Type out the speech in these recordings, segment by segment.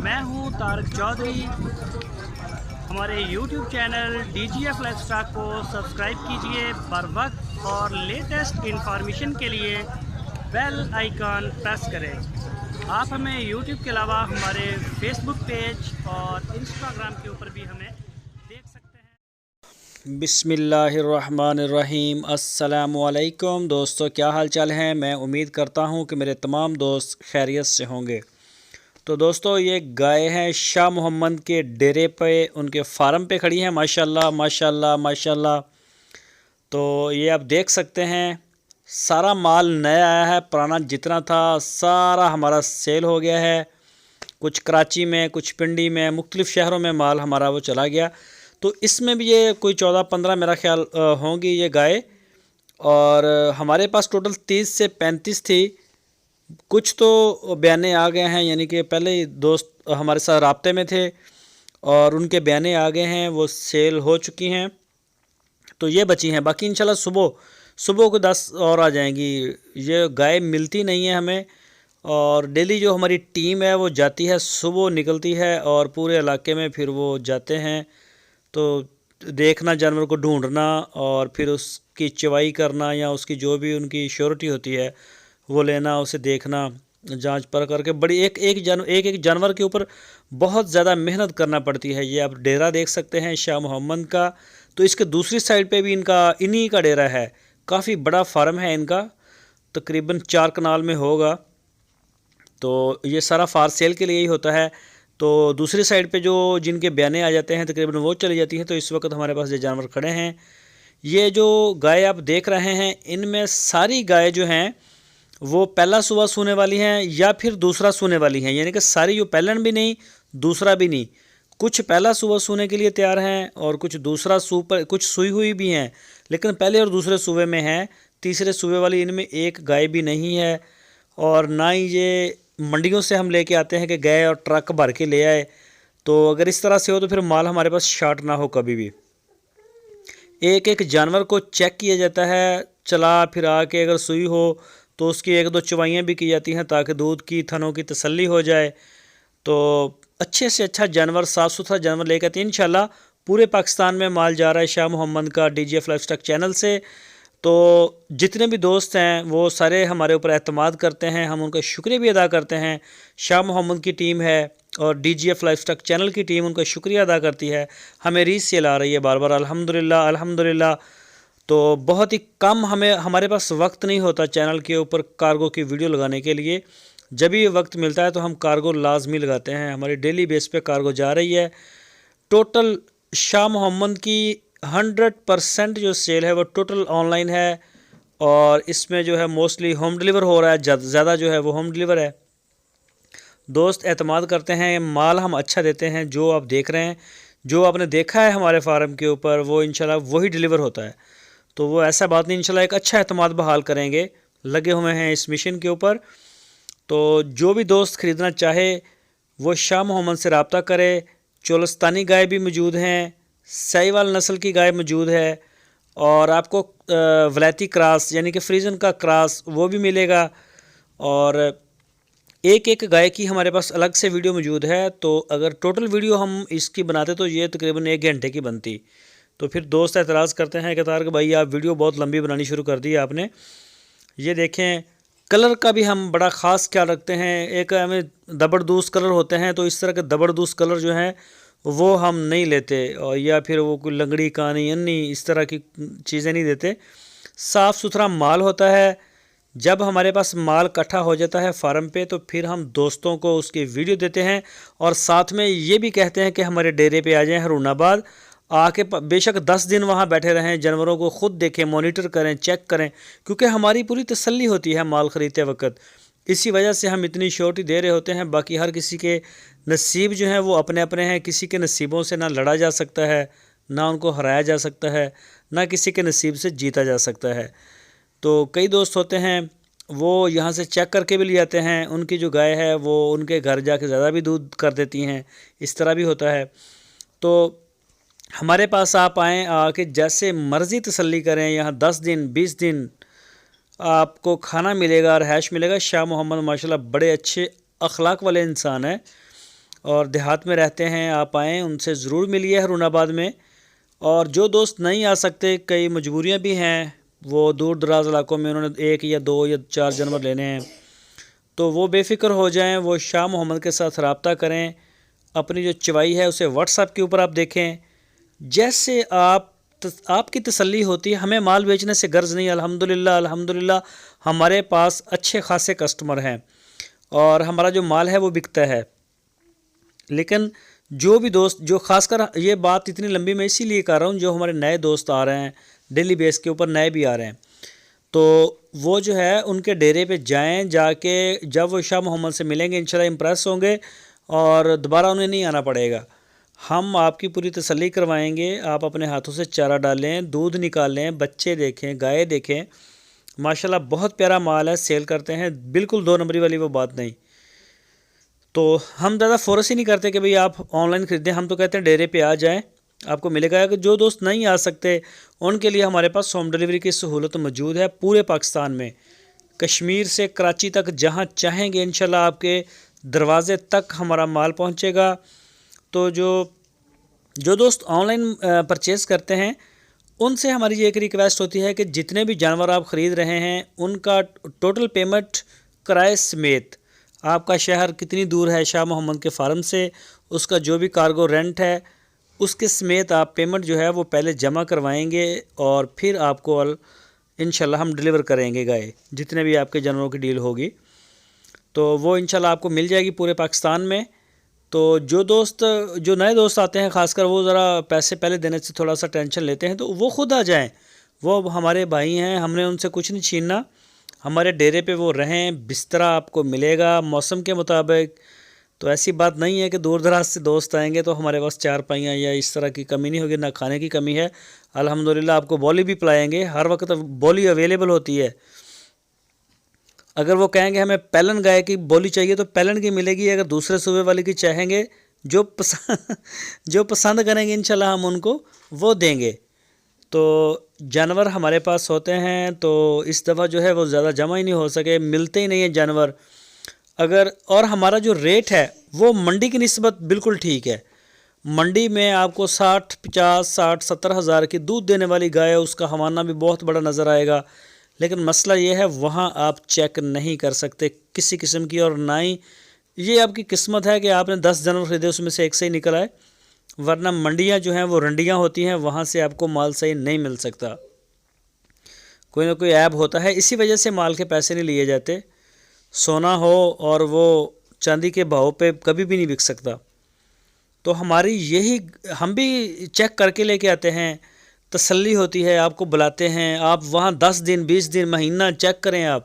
میں ہوں طارق چودھری۔ ہمارے YouTube channel DGF life stock کو سبسکرائب کیجئے بر وقت، اور لیٹسٹ انفارمیشن کے لیے بیل آئیکن پریس کریں۔ آپ ہمیں یوٹیوب کے علاوہ ہمارے فیس بک پیج اور انسٹاگرام کے اوپر بھی ہمیں دیکھ سکتے ہیں۔ بسم اللہ الرحمن الرحیم۔ السلام علیکم دوستو، کیا حال چال ہیں؟ میں امید کرتا ہوں کہ میرے تمام دوست خیریت سے ہوں گے۔ تو دوستو، یہ گائے ہیں شاہ محمد کے ڈیرے پہ، ان کے فارم پہ کھڑی ہیں، ماشاءاللہ ماشاءاللہ ماشاءاللہ۔ تو یہ آپ دیکھ سکتے ہیں، سارا مال نیا آیا ہے، پرانا جتنا تھا سارا ہمارا سیل ہو گیا ہے۔ کچھ کراچی میں، کچھ پنڈی میں، مختلف شہروں میں مال ہمارا وہ چلا گیا۔ تو اس میں بھی یہ کوئی 14-15 میرا خیال ہوں گی یہ گائے، اور ہمارے پاس ٹوٹل 30 سے 35 تھی۔ کچھ تو بیانے آ گئے ہیں، یعنی کہ پہلے ہی دوست ہمارے ساتھ رابطے میں تھے اور ان کے بیانے آ گئے ہیں، وہ سیل ہو چکی ہیں۔ تو یہ بچی ہیں، باقی انشاءاللہ صبح کو 10 اور آ جائیں گی۔ یہ گائے ملتی نہیں ہے ہمیں، اور ڈیلی جو ہماری ٹیم ہے وہ جاتی ہے، صبح نکلتی ہے اور پورے علاقے میں پھر وہ جاتے ہیں۔ تو دیکھنا، جانور کو ڈھونڈنا، اور پھر اس کی چوائی کرنا، یا اس کی جو بھی ان کی شیورٹی ہوتی ہے وہ لینا، اسے دیکھنا، جانچ پر کر کے بڑی ایک جانور کے اوپر بہت زیادہ محنت کرنا پڑتی ہے۔ یہ آپ ڈیرا دیکھ سکتے ہیں شاہ محمد کا، تو اس کے دوسری سائڈ پہ بھی انہی کا ڈیرا ہے۔ کافی بڑا فارم ہے ان کا، تقریباً 4 کنال میں ہوگا۔ تو یہ سارا فار سیل کے لیے ہی ہوتا ہے۔ تو دوسری سائڈ پہ جو جن کے بیانے آ جاتے ہیں تقریباً وہ چلی جاتی ہیں۔ تو اس وقت ہمارے پاس یہ جانور کھڑے ہیں۔ یہ جو گائے آپ دیکھ رہے ہیں، ان میں ساری گائے جو ہیں وہ پہلا صبح سونے والی ہیں یا پھر دوسرا سونے والی ہیں، یعنی کہ ساری جو پہلن بھی نہیں، دوسرا بھی نہیں۔ کچھ پہلا صبح سونے کے لیے تیار ہیں، اور کچھ دوسرا کچھ سوئی ہوئی بھی ہیں، لیکن پہلے اور دوسرے صوبے میں ہیں۔ تیسرے صوبے والی ان میں ایک گائے بھی نہیں ہے، اور نہ ہی یہ منڈیوں سے ہم لے کے آتے ہیں کہ گئے اور ٹرک بھر کے لے آئے۔ تو اگر اس طرح سے ہو تو پھر مال ہمارے پاس شارٹ نہ ہو کبھی بھی۔ ایک جانور کو چیک کیا جاتا ہے، چلا پھر آ کے اگر سوئی ہو تو اس کی 1-2 چوائیاں بھی کی جاتی ہیں تاکہ دودھ کی تھنوں کی تسلی ہو جائے۔ تو اچھے سے اچھا جانور، صاف ستھرا جانور لے کے آتے ہیں۔ انشاءاللہ پورے پاکستان میں مال جا رہا ہے شاہ محمد کا DGF لائف اسٹاک چینل سے۔ تو جتنے بھی دوست ہیں وہ سارے ہمارے اوپر اعتماد کرتے ہیں، ہم ان کا شکریہ بھی ادا کرتے ہیں۔ شاہ محمد کی ٹیم ہے اور DGF لائف اسٹاک چینل کی ٹیم ان کا شکریہ ادا کرتی ہے، ہمیں ریچ سیل آ رہی ہے بار بار، الحمدللہ الحمدللہ۔ تو بہت ہی کم ہمارے پاس وقت نہیں ہوتا چینل کے اوپر کارگو کی ویڈیو لگانے کے لیے۔ جب بھی وقت ملتا ہے تو ہم کارگو لازمی لگاتے ہیں، ہماری ڈیلی بیس پہ کارگو جا رہی ہے۔ ٹوٹل شاہ محمد کی 100% جو سیل ہے وہ ٹوٹل آن لائن ہے، اور اس میں جو ہے موسٹلی ہوم ڈیلیور ہو رہا ہے، زیادہ جو ہے وہ ہوم ڈیلیور ہے۔ دوست اعتماد کرتے ہیں، مال ہم اچھا دیتے ہیں۔ جو آپ دیکھ رہے ہیں، جو آپ نے دیکھا ہے ہمارے فارم کے اوپر، وہ انشاءاللہ وہی ڈیلیور ہوتا ہے۔ تو وہ ایسا بات نہیں، انشاءاللہ ایک اچھا اعتماد بحال کریں گے، لگے ہوئے ہیں اس مشن کے اوپر۔ تو جو بھی دوست خریدنا چاہے وہ شاہ محمد سے رابطہ کرے۔ چولستانی گائے بھی موجود ہیں، ساہیوال نسل کی گائے موجود ہے، اور آپ کو ولایتی کراس یعنی کہ فریزن کا کراس وہ بھی ملے گا۔ اور ایک گائے کی ہمارے پاس الگ سے ویڈیو موجود ہے۔ تو اگر ٹوٹل ویڈیو ہم اس کی بناتے تو یہ تقریباً 1 گھنٹے کی بنتی۔ تو پھر دوست اعتراض کرتے ہیں کہ طارق بھائی آپ ویڈیو بہت لمبی بنانی شروع کر دی آپ نے۔ یہ دیکھیں، کلر کا بھی ہم بڑا خاص خیال رکھتے ہیں۔ ایک ہمیں زبردست کلر ہوتے ہیں، تو اس طرح کے زبردست کلر جو ہیں وہ ہم نہیں لیتے، اور یا پھر وہ کوئی لنگڑی کانی انی اس طرح کی چیزیں نہیں دیتے۔ صاف ستھرا مال ہوتا ہے۔ جب ہمارے پاس مال اکٹھا ہو جاتا ہے فارم پہ تو پھر ہم دوستوں کو اس کی ویڈیو دیتے ہیں، اور ساتھ میں یہ بھی کہتے ہیں کہ ہمارے ڈیرے پہ آ جائیں ہارون آباد، آ کے بے شک 10 دن وہاں بیٹھے رہیں، جانوروں کو خود دیکھیں، مانیٹر کریں، چیک کریں، کیونکہ ہماری پوری تسلی ہوتی ہے مال خریدتے وقت۔ اسی وجہ سے ہم اتنی شیورٹی دے رہے ہوتے ہیں۔ باقی ہر کسی کے نصیب جو ہیں وہ اپنے اپنے ہیں، کسی کے نصیبوں سے نہ لڑا جا سکتا ہے، نہ ان کو ہرایا جا سکتا ہے، نہ کسی کے نصیب سے جیتا جا سکتا ہے۔ تو کئی دوست ہوتے ہیں وہ یہاں سے چیک کر کے بھی لے آتے ہیں، ان کی جو گائے ہے وہ ان کے گھر جا کے زیادہ بھی دودھ کر دیتی ہیں، اس طرح بھی ہوتا ہے۔ تو ہمارے پاس آپ آئیں، آ کے جیسے مرضی تسلی کریں، یہاں 10 دن 20 دن آپ کو کھانا ملے گا، رہائش ملے گا۔ شاہ محمد ماشاءاللہ بڑے اچھے اخلاق والے انسان ہیں، اور دیہات میں رہتے ہیں آپ آئیں، ان سے ضرور ملیے ہارون آباد میں۔ اور جو دوست نہیں آ سکتے، کئی مجبوریاں بھی ہیں، وہ دور دراز علاقوں میں انہوں نے 1 یا 2 یا 4 جانور لینے ہیں، تو وہ بے فکر ہو جائیں، وہ شاہ محمد کے ساتھ رابطہ کریں، اپنی جو چوائی ہے اسے واٹس ایپ کے اوپر آپ دیکھیں، جیسے آپ کی تسلی ہوتی ہے۔ ہمیں مال بیچنے سے غرض نہیں، الحمدللہ ہمارے پاس اچھے خاصے کسٹمر ہیں اور ہمارا جو مال ہے وہ بکتا ہے۔ لیکن جو بھی دوست، جو خاص کر یہ بات اتنی لمبی میں اسی لیے کر رہا ہوں، جو ہمارے نئے دوست آ رہے ہیں ڈیلی بیس کے اوپر، نئے بھی آ رہے ہیں، تو وہ جو ہے ان کے ڈیرے پہ جائیں، جا کے جب وہ شاہ محمد سے ملیں گے انشاءاللہ امپریس ہوں گے اور دوبارہ انہیں نہیں آنا پڑے گا۔ ہم آپ کی پوری تسلی کروائیں گے، آپ اپنے ہاتھوں سے چارہ ڈالیں، دودھ نکالیں، بچے دیکھیں، گائے دیکھیں، ماشاءاللہ بہت پیارا مال ہے، سیل کرتے ہیں، بالکل 2 نمبری والی وہ بات نہیں۔ تو ہم زیادہ فورس ہی نہیں کرتے کہ بھئی آپ آن لائن خریدیں، ہم تو کہتے ہیں ڈیرے پہ آ جائیں، آپ کو ملے گا۔ کہ جو دوست نہیں آ سکتے ان کے لیے ہمارے پاس ہوم ڈیلیوری کی سہولت موجود ہے پورے پاکستان میں، کشمیر سے کراچی تک، جہاں چاہیں گے انشاءاللہ آپ کے دروازے تک ہمارا مال پہنچے گا۔ تو جو دوست آن لائن پرچیز کرتے ہیں ان سے ہماری یہ ایک ریکویسٹ ہوتی ہے کہ جتنے بھی جانور آپ خرید رہے ہیں ان کا ٹوٹل پیمنٹ کرائے سمیت، آپ کا شہر کتنی دور ہے شاہ محمد کے فارم سے، اس کا جو بھی کارگو رینٹ ہے اس کے سمیت آپ پیمنٹ جو ہے وہ پہلے جمع کروائیں گے، اور پھر آپ کو انشاءاللہ ہم ڈیلیور کریں گے گائے، جتنے بھی آپ کے جانوروں کی ڈیل ہوگی تو وہ انشاءاللہ آپ کو مل جائے گی پورے پاکستان میں۔ تو جو نئے دوست آتے ہیں خاص کر، وہ ذرا پیسے پہلے دینے سے تھوڑا سا ٹینشن لیتے ہیں، تو وہ خود آ جائیں، وہ ہمارے بھائی ہیں، ہم نے ان سے کچھ نہیں چھیننا، ہمارے ڈیرے پہ وہ رہیں، بسترا آپ کو ملے گا موسم کے مطابق۔ تو ایسی بات نہیں ہے کہ دور دراز سے دوست آئیں گے تو ہمارے پاس 4 پائیاں یا اس طرح کی کمی نہیں ہوگی، نہ کھانے کی کمی ہے، الحمدللہ آپ کو بولی بھی پلائیں گے، ہر وقت بولی اویلیبل ہوتی ہے۔ اگر وہ کہیں گے ہمیں پیلن گائے کی بولی چاہیے تو پیلن کی ملے گی، اگر دوسرے صوبے والے کی چاہیں گے، جو پسند کریں گے انشاءاللہ ہم ان کو وہ دیں گے۔ تو جانور ہمارے پاس ہوتے ہیں، تو اس دفعہ جو ہے وہ زیادہ جمع ہی نہیں ہو سکے، ملتے ہی نہیں ہیں جانور۔ اور ہمارا جو ریٹ ہے وہ منڈی کی نسبت بالکل ٹھیک ہے۔ منڈی میں آپ کو 60، 50، 60، 70 ہزار کی دودھ دینے والی گائے، اس کا حوالہ بھی بہت بڑا نظر آئے گا، لیکن مسئلہ یہ ہے وہاں آپ چیک نہیں کر سکتے کسی قسم کی، اور نہ ہی یہ آپ کی قسمت ہے کہ آپ نے 10 جانور خریدے اس میں سے ایک صحیح نکل آئے، ورنہ منڈیاں جو ہیں وہ رنڈیاں ہوتی ہیں، وہاں سے آپ کو مال صحیح نہیں مل سکتا، کوئی نہ کوئی عیب ہوتا ہے، اسی وجہ سے مال کے پیسے نہیں لیے جاتے۔ سونا ہو اور وہ چاندی کے بھاؤ پہ کبھی بھی نہیں بک سکتا۔ تو ہم بھی چیک کر کے لے کے آتے ہیں، تسلی ہوتی ہے، آپ کو بلاتے ہیں، آپ وہاں 10 دن 20 دن مہینہ چیک کریں آپ،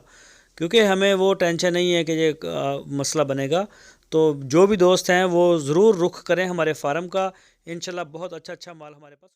کیونکہ ہمیں وہ ٹینشن نہیں ہے کہ یہ مسئلہ بنے گا۔ تو جو بھی دوست ہیں وہ ضرور رخ کریں ہمارے فارم کا، انشاءاللہ بہت اچھا مال ہمارے پاس